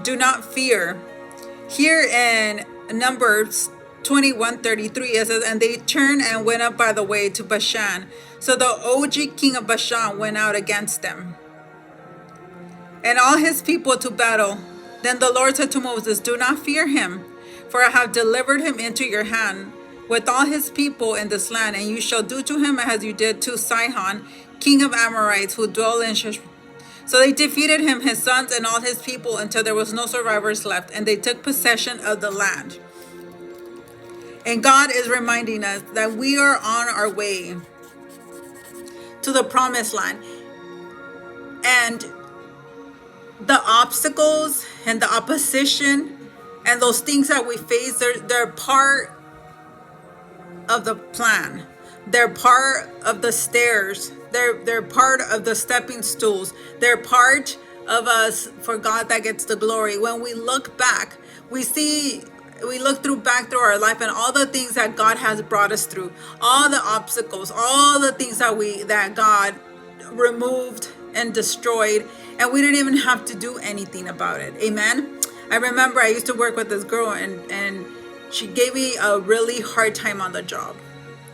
Do not fear. Here in Numbers 21:33, it says, and they turned and went up by the way to Bashan. So the Og king of Bashan went out against them, and all his people to battle. Then the Lord said to Moses, do not fear him, for I have delivered him into your hand with all his people in this land, and you shall do to him as you did to Sihon, king of Amorites, who dwell in Sheshbon. So they defeated him, his sons, and all his people until there was no survivors left, and they took possession of the land. And God is reminding us that we are on our way to the promised land. And the obstacles and the opposition and those things that we face, they're part of the plan. They're part of the stairs. They're part of the stepping stools. They're part of us for God that gets the glory. When we look back, we look back through our life and all the things that God has brought us through, all the obstacles, all the things that God removed and destroyed, and we didn't even have to do anything about it. Amen. I remember I used to work with this girl, and she gave me a really hard time on the job.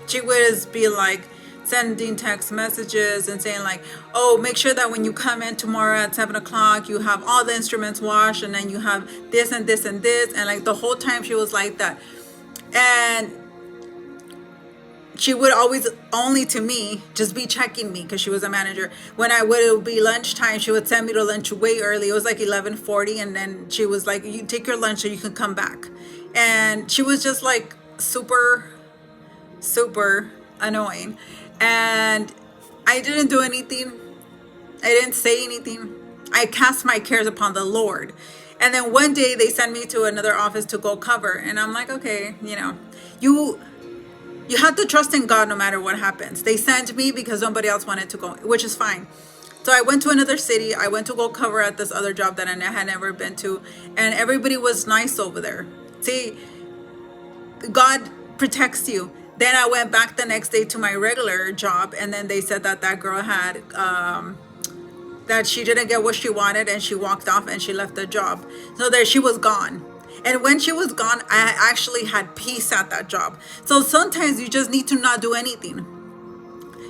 She would be like sending text messages and saying like, oh, make sure that when you come in tomorrow at 7 o'clock, you have all the instruments washed, and then you have this and this and this. And like the whole time she was like that. And she would always, only to me, just be checking me because she was a manager. When it would be lunchtime, she would send me to lunch way early. It was like 11:40, and then she was like, you take your lunch so you can come back. And she was just like super annoying. And I didn't do anything. I didn't say anything. I cast my cares upon the Lord. And then one day they sent me to another office to go cover. And I'm like, okay, you have to trust in God no matter what happens. They sent me because somebody else wanted to go, which is fine. So I went to another city. I went to go cover at this other job that I had never been to. And everybody was nice over there. See, God protects you. Then I went back the next day to my regular job, and then they said that girl had, that she didn't get what she wanted, and she walked off and she left the job. So there she was gone. And when she was gone, I actually had peace at that job. So sometimes you just need to not do anything.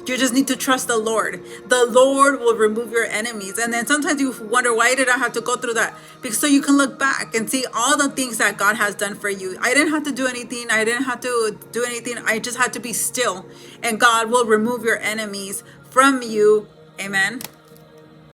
You just need to trust the Lord. The Lord will remove your enemies. And then sometimes you wonder, why did I have to go through that? Because so you can look back and see all the things that God has done for you. I didn't have to do anything. I just had to be still. And God will remove your enemies from you. Amen.